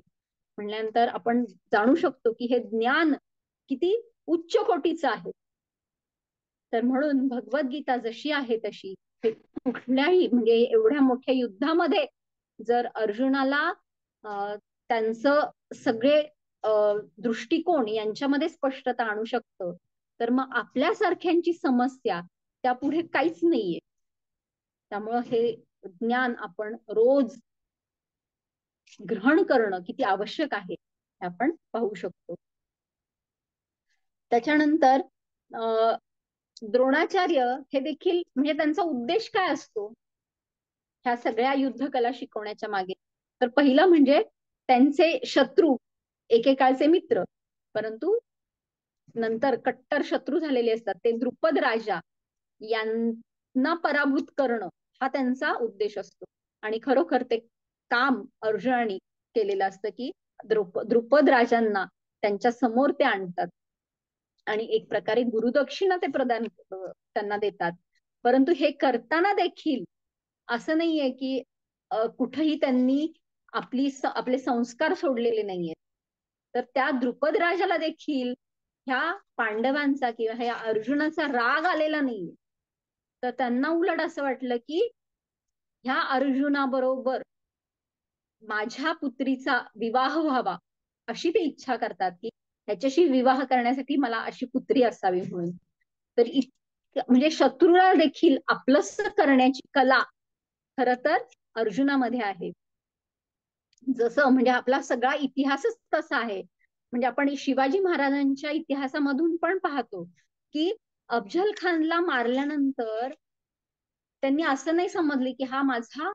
म्हणल्यानंतर आपण जाणू शकतो की हे ज्ञान किती उच्च कोटीचं आहे. तर म्हणून भगवद्गीता जशी आहे तशी कुठल्याही, म्हणजे एवढ्या मोठ्या युद्धामध्ये जर अर्जुनाला त्यांचं सगळे दृष्टिकोन यांच्यामध्ये स्पष्टता आणू शकतं, तर मग आपल्यासारख्यांची समस्या त्या पुढे काहीच नाहीये. त्यामुळं हे ज्ञान आपण रोज ग्रहण करणं किती आवश्यक आहे हे आपण पाहू शकतो. त्याच्यानंतर द्रोणाचार्य हे देखील, म्हणजे त्यांचा उद्देश काय असतो ह्या सगळ्या युद्धकला शिकवण्याच्या मागे, तर पहिलं म्हणजे त्यांचे शत्रू एकेकाळचे मित्र, परंतु नंतर कट्टर शत्रू झालेले असतात ते द्रुपद राजा यांना पराभूत करणं हा त्यांचा उद्देश असतो. आणि खरोखर ते काम अर्जुनाने केलेलं असतं की द्रुपद राजांना त्यांच्या समोर ते आणतात आणि एक प्रकारे गुरुदक्षिणा ते प्रदान त्यांना देतात. परंतु हे करताना देखील असं नाहीये की कुठेही त्यांनी आपले संस्कार सोडलेले नाहीयेत. तर त्या द्रुपद राजाला देखील ह्या पांडवांचा किंवा ह्या अर्जुनाचा राग आलेला नाहीये. तर त्यांना उलट असं वाटलं की ह्या अर्जुनाबरोबर माझ्या पुत्रीचा विवाह व्हावा, अशी ते इच्छा करतात की ह्याच्याशी विवाह करण्यासाठी मला अशी पुत्री असावी म्हणून. तर म्हणजे शत्रूला देखील आपलंस करण्याची कला खर तर अर्जुनामध्ये आहे. जसं म्हणजे आपला सगळा इतिहासच तसा आहे. म्हणजे आपण शिवाजी महाराजांच्या इतिहासामधून पण पाहतो की अफजल खानला मारल्यानंतर त्यांनी असं नाही समजले की हा माझा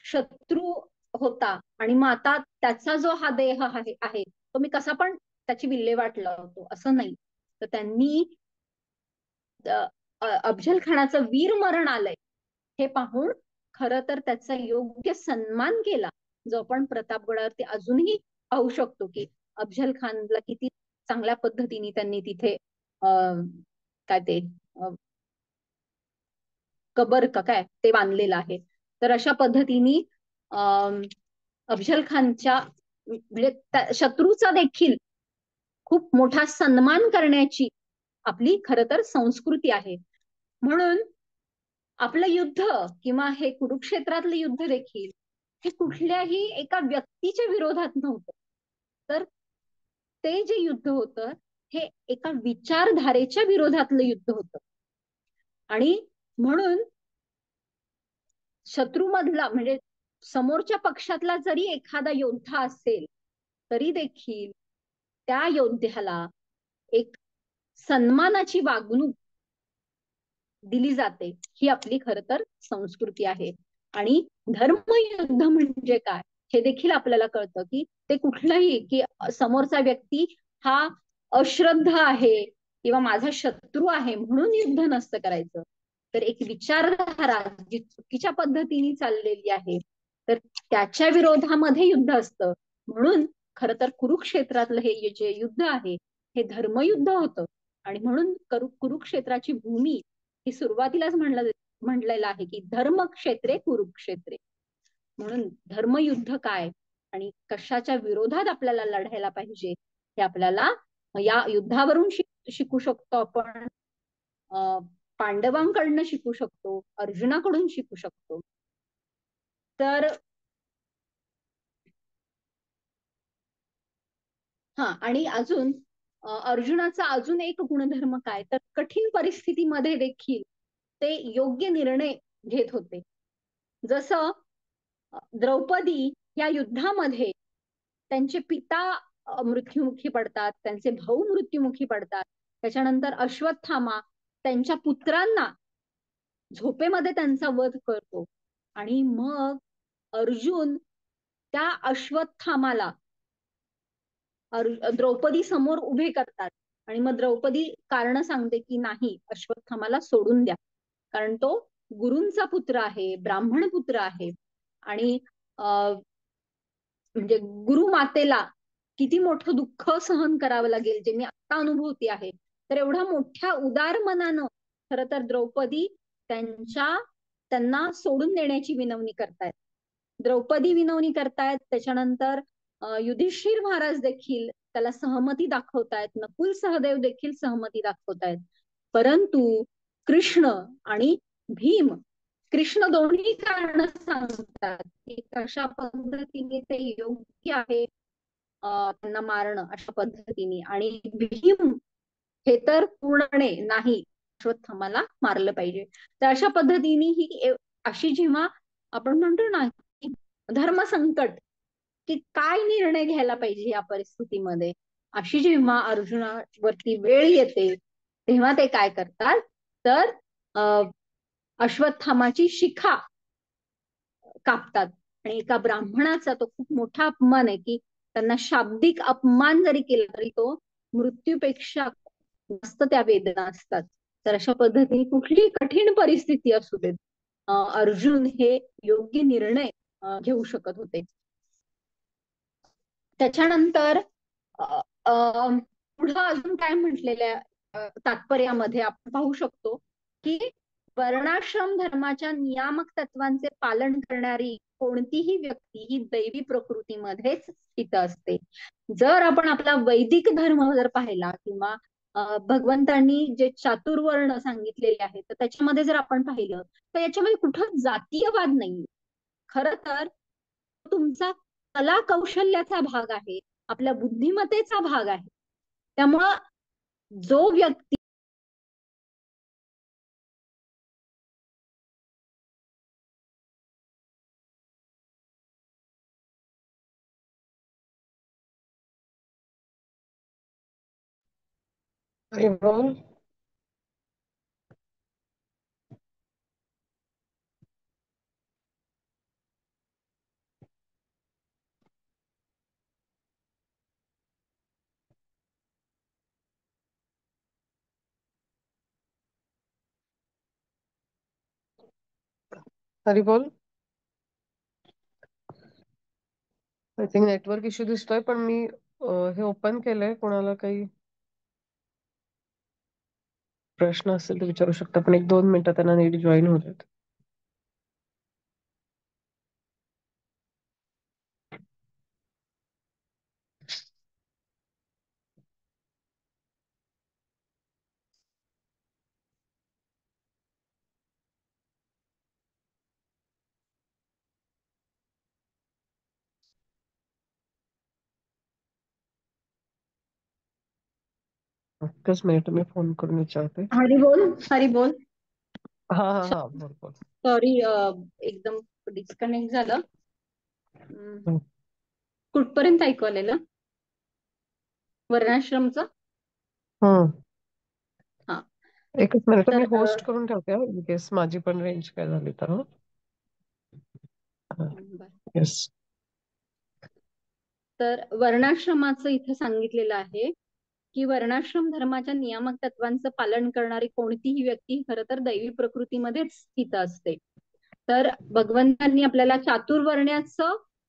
शत्रू होता आणि मग आता त्याचा जो हा देह आहे तो मी कसा पण त्याची विल्हेवाट लावतो, असं नाही. तर त्यांनी अफजल खानाचं वीर मरण आलंय हे पाहून खरं तर त्याचा योग्य सन्मान केला, जो आपण प्रतापगडावरती अजूनही पाहू शकतो की अफजल खानला किती चांगल्या पद्धतीने त्यांनी तिथे काय ते कबर का काय ते बांधलेलं आहे. तर अशा पद्धतीने अफजल खानच्या म्हणजे शत्रूचा देखील खूप मोठा सन्मान करण्याची आपली खरं तर संस्कृती आहे. म्हणून आपलं युद्ध किंवा हे कुरुक्षेत्रातलं युद्ध देखील हे कुठल्याही एका व्यक्तीच्या विरोधात नव्हतं, तर ते जे युद्ध होतं हे एका विचारधारेच्या विरोधातलं युद्ध होतं. आणि म्हणून शत्रूमधला म्हणजे समोरच्या पक्षातला जरी एखादा योद्धा असेल तरी देखील त्या योद्ध्याला एक सन्मानाची वागणूक दिली जाते, ही आपली खर तर संस्कृती आहे. आणि धर्मयुद्ध म्हणजे काय हे देखील आपल्याला कळतं की ते कुठलंही की समोरचा व्यक्ती हा अश्रद्ध आहे किंवा माझा शत्रू आहे म्हणून युद्ध नसतं करायचं, तर एक विचारधारा जी चुकीच्या पद्धतीने चाललेली आहे तर त्याच्या विरोधामध्ये युद्ध असतं. म्हणून खरं तर कुरुक्षेत्रातलं हे जे युद्ध आहे हे धर्मयुद्ध होतं. आणि म्हणून कुरुक्षेत्राची भूमी ही सुरुवातीलाच म्हणलेलं आहे की धर्मक्षेत्रे कुरुक्षेत्रे. म्हणून धर्मयुद्ध काय आणि कशाच्या विरोधात आपल्याला लढायला पाहिजे हे आपल्याला या युद्धावरून शिकू शकतो आपण, पांडवांकडनं शिकू शकतो, अर्जुनाकडून शिकू शकतो. तर हा, आणि अजून अर्जुनाचा अजून एक गुणधर्म काय तर कठीण परिस्थितीमध्ये देखील ते योग्य निर्णय घेत होते. जसं द्रौपदी या युद्धामध्ये त्यांचे पिता मृत्युमुखी पडतात, त्यांचे भाऊ मृत्युमुखी पडतात. त्याच्यानंतर अश्वत्थामा त्यांच्या पुत्रांना झोपेमध्ये त्यांचा वध करतो आणि मग अर्जुन त्या अश्वत्थामाला द्रौपदी समोर उभे करतात आणि मग द्रौपदी कारण सांगते की नाही, अश्वत्थामाला सोडून द्या, कारण तो गुरूंचा पुत्र आहे, ब्राह्मण पुत्र आहे आणि म्हणजे गुरुमातेला किती मोठं दुःख सहन करावं लागेल जे मी आता अनुभवते आहे. तर एवढ्या मोठ्या उदार मनानं खरं तर द्रौपदी त्यांना सोडून देण्याची विनवणी करतायत. द्रौपदी विनवणी करतायत, त्याच्यानंतर युधिष्ठिर महाराज देखील त्याला सहमती दाखवतायत, नकुल सहदेव देखील सहमती दाखवतायत. परंतु कृष्ण आणि भीम, कृष्ण दोन्ही कारण सांगतात की कशा पद्धतीने ते योग्य आहे त्यांना मारणं अशा पद्धतीने, आणि भीम हे तर पूर्णपणे नाही, अश्वत्थामाला मारलं पाहिजे. तर अशा पद्धतीने ही अशी जेव्हा आपण म्हणतो ना की धर्मसंकट, की काय निर्णय घ्यायला पाहिजे या परिस्थितीमध्ये, अशी जेव्हा अर्जुनावरती वेळ येते तेव्हा ते काय करतात, तर अश्वत्थामाची शिखा कापतात. आणि एका ब्राह्मणाचा तो खूप मोठा अपमान आहे की त्यांना शाब्दिक अपमान जरी केला तरी तो मृत्यूपेक्षा जास्त त्या वेदना असतात. तर अशा पद्धतीने कुठलीही कठीण परिस्थिती असू देत, अर्जुन हे योग्य निर्णय घेऊ शकत होते. त्याच्यानंतर पुढं अजून काय म्हटलेल्या तात्पर्यामध्ये आपण पाहू शकतो की वर्णाश्रम धर्माच्या नियामक तत्वांचे पालन करणारी कोणतीही व्यक्ती ही दैवी प्रकृतीमध्येच स्थित असते. जर आपण आपला वैदिक धर्म जर पाहिला किंवा भगवंतांनी जे चातुर्वर्ण सांगितलेले आहेत तर त्याच्यामध्ये जर आपण पाहिलं तर याच्यामध्ये कुठं जातीयवाद नाही. खर तर तुमचा कला कौशल्याचा भाग आहे, आपल्या बुद्धिमत्तेचा भाग आहे. त्यामुळं जो व्यक्ती हरी बोल. हरी बोल. आय थिंक नेटवर्क इश्यू दिसतोय, पण मी हे ओपन केलंय. कोणाला काही प्रश्न असेल तर विचारू शकता, पण 1-2 मिनिटं त्यांना नीट जॉईन होत आहेत. एकच मिनिट, मी फोन करून विचारते. हरी बोल, हरी बोल. हा हा हा, बोल बोल. सॉरी, एकदम डिस्कनेक्ट झालं. हम्म. कुठपर्यंत ऐकू आलेलं वर्णाश्रमचं? हम्म. हा, एकच मिनिट, मी तर होस्ट करून ठेवते इन केस माझी पण रेंज काय झाली तर. येस. तर वर्णाश्रमाचं इथं सांगितलेलं आहे की वर्णाश्रम धर्माच्या नियामक तत्वांचं पालन करणारी कोणतीही व्यक्ती खरं तर दैवी प्रकृतीमध्येच स्थित असते. तर भगवंतांनी आपल्याला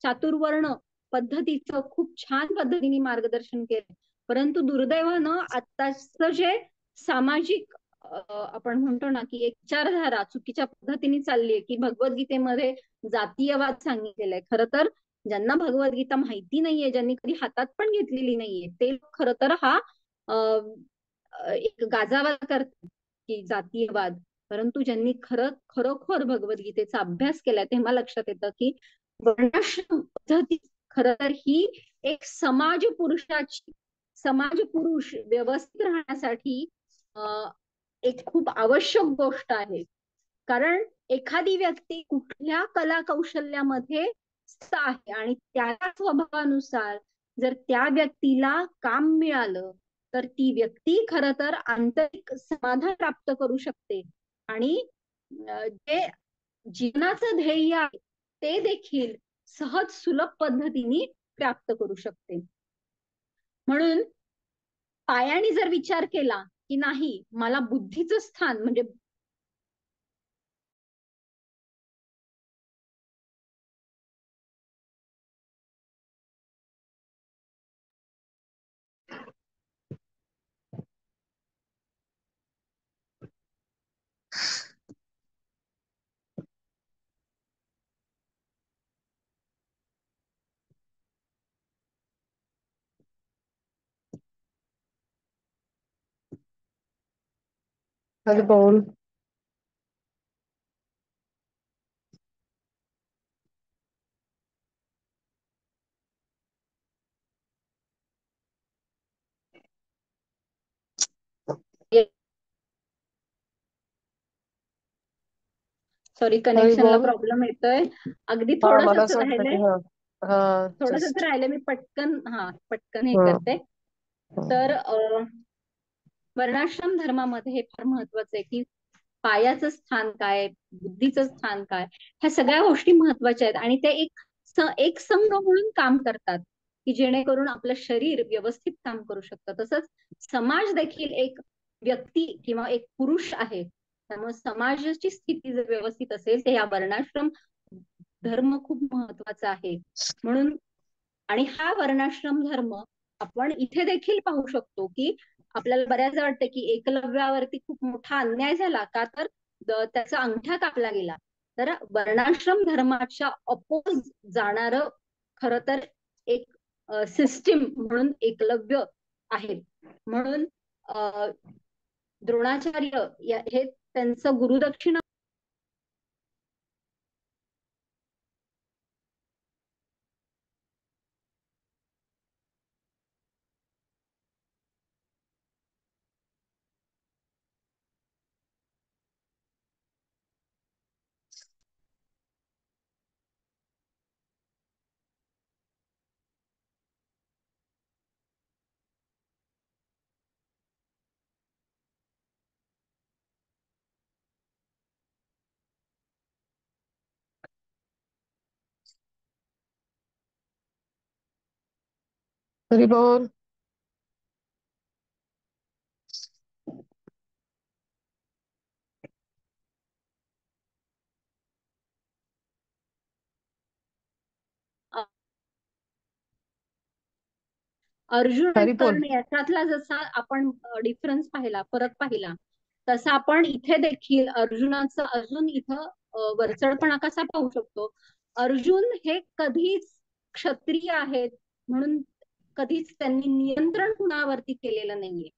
चातुर्वर्ण पद्धतीचं खूप छान पद्धतीने मार्गदर्शन केलं. परंतु दुर्दैवानं आताच जे सामाजिक आपण म्हणतो ना की एक विचारधारा चुकीच्या पद्धतीने चालली आहे की भगवद्गीतेमध्ये जातीयवाद सांगितलेला आहे. खरं तर ज्यांना भगवद्गीता माहिती नाहीये, ज्यांनी कधी हातात पण घेतलेली नाहीये, ते खरं तर हा एक गाजावाज करतात की जातीयवाद. परंतु ज्यांनी खरोखर भगवद्गीतेचा अभ्यास केलाय तेव्हा लक्षात येतं की वर्णाश्रम पद्धती खरं तर ही एक समाज पुरुष व्यवस्थित राहण्यासाठी एक खूप आवश्यक गोष्ट आहे. कारण एखादी व्यक्ती कुठल्या कला कौशल्यामध्ये आहे आणि त्या स्वभावानुसार जर त्या व्यक्तीला काम मिळालं तर ती व्यक्ती खर तर आंतरिक समाधान प्राप्त करू शकते आणि जे जीवनाचं ध्येय आहे ते देखील सहज सुलभ पद्धतीने प्राप्त करू शकते. म्हणून पायाने जर विचार केला की नाही मला बुद्धीचं स्थान म्हणजे हरी बोल. सॉरी हरी कनेक्शनला बोल. प्रॉब्लेम येतोय. अगदी हा, मला थोडंसंच असं वाटतं की राहिलंय. हा. हा. थोडंसंच जस्ट. राहिलंय. मी पटकन हे हा. करते. हा. तर वर्णाश्रम धर्मामध्ये हे फार महत्वाचं आहे की पायाचं स्थान काय, बुद्धीचं स्थान काय, ह्या सगळ्या गोष्टी महत्वाच्या आहेत आणि ते एक संघ म्हणून काम करतात की जेणेकरून आपलं शरीर व्यवस्थित काम करू शकतं. तसंच समाज देखील एक व्यक्ती किंवा एक पुरुष आहे. त्यामुळे समाजाची स्थिती जर व्यवस्थित असेल तर या वर्णाश्रम धर्म खूप महत्वाचा आहे. म्हणून आणि हा वर्णाश्रम धर्म आपण इथे देखील पाहू शकतो की आपल्याला बऱ्याचदा वाटतं की एकलव्यावरती खूप मोठा अन्याय झाला का तर त्याचा अंगठा कापला गेला. तर वर्णाश्रम धर्माच्या अपोज जाणार खर तर एक सिस्टीम म्हणून एकलव्य आहे. म्हणून द्रोणाचार्य हे त्यांचं गुरुदक्षिणा हरी बोल. अर्जुन आणि हरी बोल. कर्ण याच्यातला जसा आपण डिफरन्स पाहिला, फरक पाहिला, तसा आपण इथे देखील अर्जुनाचं अजून इथं वरचढपणा कसा पाहू शकतो. अर्जुन हे कधीच क्षत्रिय आहेत म्हणून कधीच त्यांनी नियंत्रण कुणावरती केलेलं नाहीये.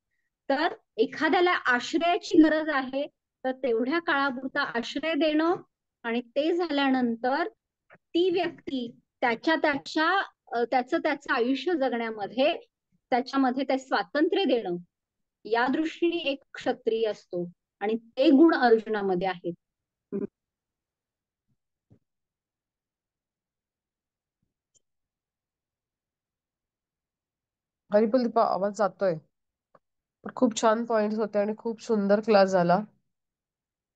तर एखाद्याला आश्रयाची गरज आहे तर तेवढ्या काळापुरता आश्रय देणं आणि ते झाल्यानंतर ती व्यक्ती त्याचं आयुष्य जगण्यामध्ये त्याच्यामध्ये ते स्वातंत्र्य देणं या दृष्टीने एक क्षत्रिय असतो आणि ते गुण अर्जुनामध्ये आहेत. हरी बोल दीपा, आवाज जातोय. पण खूप छान पॉइंट्स होते आणि खूप सुंदर क्लास झाला.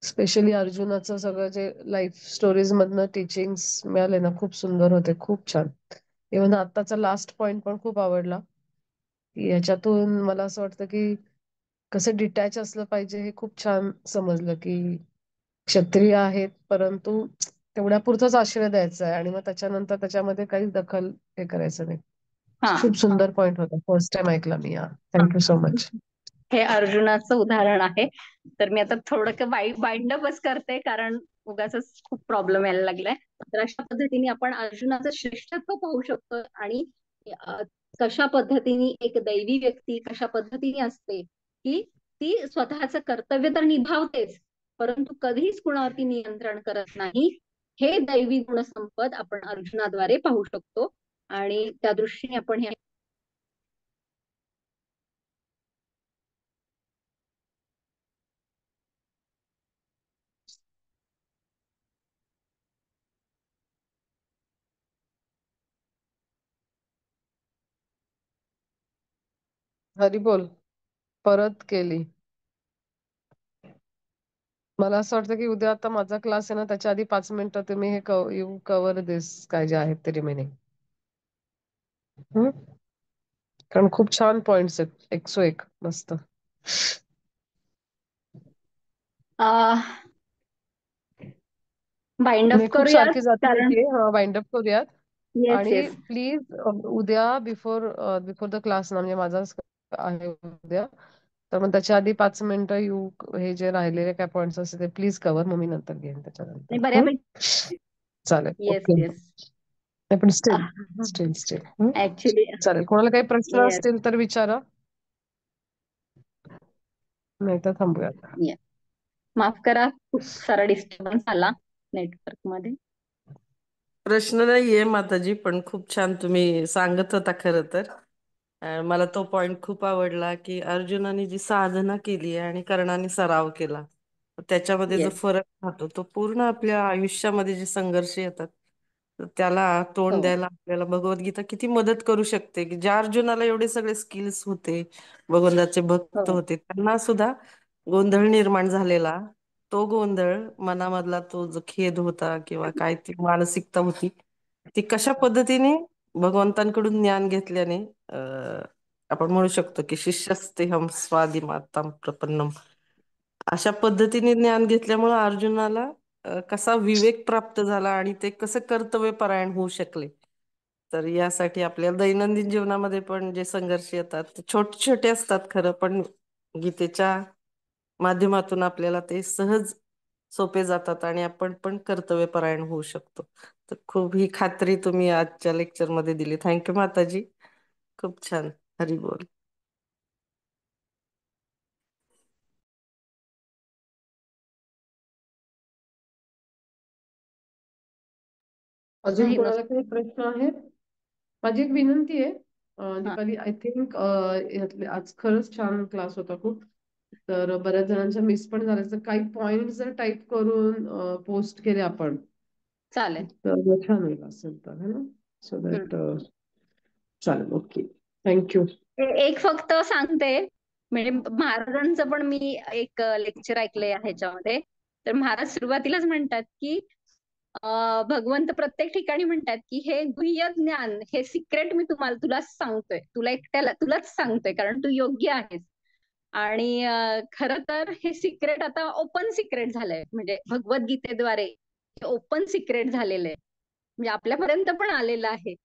स्पेशली अर्जुनाचं सगळं जे लाईफ स्टोरीज मधनं टीचिंग्स मिळाले ना, खूप सुंदर होते, खूप छान. इव्हन आत्ताचा लास्ट पॉइंट पण खूप आवडला. याच्यातून मला असं वाटतं की कसं डिटॅच असलं पाहिजे हे खूप छान समजलं की क्षत्रिय आहेत परंतु तेवढ्या पुरतच आश्रय द्यायचा आहे आणि मग त्याच्यानंतर त्याच्यामध्ये काहीच दखल हे करायचं नाही. हा खूप सुंदर पॉइंट होता, फर्स्ट टाइम ऐकला मी. Thank you so much. हे अर्जुनाचं उदाहरण आहे. तर मी आता थोडं बाइंडअपच करते कारण उगाच खूप प्रॉब्लेम यायला लागलाय. तर अशा पद्धतीने आपण अर्जुनाचं श्रेष्ठत्व पाहू शकतो आणि अ, कशा पद्धतीने एक दैवी व्यक्ती कशा पद्धतीने असते की ती स्वतःचं कर्तव्य तर निभावतेच परंतु कधीच कुणावरती नियंत्रण करत नाही. हे दैवी गुणसंपद आपण अर्जुनाद्वारे पाहू शकतो आणि त्या दृष्टीने आपण हे हरी बोल. परत केली. मला असं वाटतं की उद्या आता माझा क्लास आहे ना, त्याच्या आधी 5 मिनिटं तुम्ही हे यू कव्हर दिस काय जे आहेत ते रिमेनिंग. कारण खूप छान पॉइंट्स आहेत, 101 मस्त. बाइंड अप नाही, खूप करूयात सारखी जाती कारण येते. हा, वाइंड अप करूयात. येस आणि येस. प्लीज उद्या बिफोर बिफोर द क्लास ना, म्हणजे माझाच आहे उद्या, तर मग त्याच्या आधी 5 मिनिटं यू हे जे राहिलेले काय पॉइंट्स असते ते प्लीज कव्हर, मग मी नंतर घेईन त्याच्यानंतर. नाही बऱ्यापैकी. चालेल, येस ओके. येस. नाही पण स्टील स्टील स्टील ऍक्च्युली चालेल. कोणाला काही प्रश्न येस असतील तर विचारा, नाही तर थांबूयात. येस. माफ करा, खूप सारा डिस्टर्बन्स आला नेटवर्क मध्ये. प्रश्न नाहीये माताजी, पण खूप छान तुम्ही सांगत होता खरं तर. मला तो पॉइंट खूप आवडला की अर्जुनाने जी साधना केली आणि कर्णाने सराव केला, त्याच्यामध्ये जो येस. फरक राहतो तो पूर्ण आपल्या आयुष्यामध्ये जे संघर्ष येतात तर त्याला तोंड हो द्यायला आपल्याला भगवद्गीता किती मदत करू शकते. की ज्या अर्जुनाला एवढे सगळे स्किल्स होते, भगवंताचे भक्त हो. होते, त्यांना सुद्धा गोंधळ निर्माण झालेला, तो गोंधळ मनामधला तो जो खेद होता किंवा काय ती मानसिकता होती, ती कशा पद्धतीने भगवंतांकडून ज्ञान घेतल्याने आपण म्हणू शकतो की शिष्यस्तेहम स्वादिमातां प्रपन्नम, अशा पद्धतीने ज्ञान घेतल्यामुळे अर्जुनाला कसा विवेक प्राप्त झाला आणि ते कसं कर्तव्यपरायण होऊ शकले. तर यासाठी आपल्या दैनंदिन जीवनामध्ये पण जे संघर्ष येतात ते छोटे छोटे असतात खरं, पण गीतेच्या माध्यमातून आपल्याला ते सहज सोपे जातात आणि आपण पण कर्तव्यपरायण होऊ शकतो. तर खूप ही खात्री तुम्ही आजच्या लेक्चरमध्ये दिली. थँक्यू माताजी, खूप छान. हरी बोल. अजून नाही कोणाला मस्त. काही प्रश्न आहेत? माझी एक विनंती आहे, हा दीपाली, आय थिंक यातले आज खरंच छान क्लास होता खूप. तर बऱ्याच जणांच्या मिस पण झाल्या, तर काही पॉइंट जर टाईप करून पोस्ट केले आपण चालेल. तर छान होईल असेल तर, है ना? So that hmm. चालेल. Okay, thank you. एक फक्त सांगते, म्हणजे महाराजांचं पण मी एक लेक्चर ऐकलंय ह्याच्यामध्ये. तर महाराज सुरुवातीलाच म्हणतात की भगवंत प्रत्येक ठिकाणी म्हणतात की हे गुह्य ज्ञान, हे सिक्रेट मी तुलाच सांगतोय, तुला एकट्याला तुलाच सांगतोय कारण तू योग्य आहेस. आणि खरं तर हे सिक्रेट आता ओपन सिक्रेट झालंय, म्हणजे भगवद्गीतेद्वारे ओपन सिक्रेट झालेलं आहे, म्हणजे आपल्यापर्यंत पण आलेलं आहे.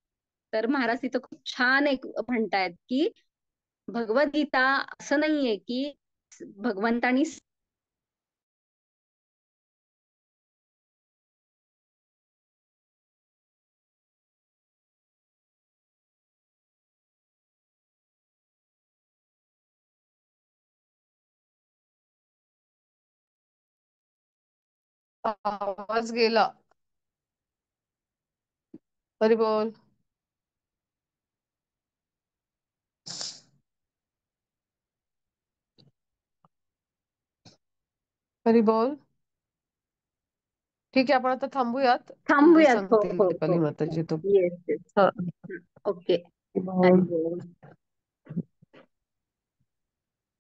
तर महाराज तिथं खूप छान एक म्हणतायत की भगवद्गीता असं नाहीये की भगवंतानी आवाज गेला. हरी बोल. हरी बोल. ठीक आहे, आपण आता थांबूयात. जे थांबूयात. हो सांगतील हो दीपाली हो. माताजी तो. Yes yes. हा. ओके. बोल. हरी बोल.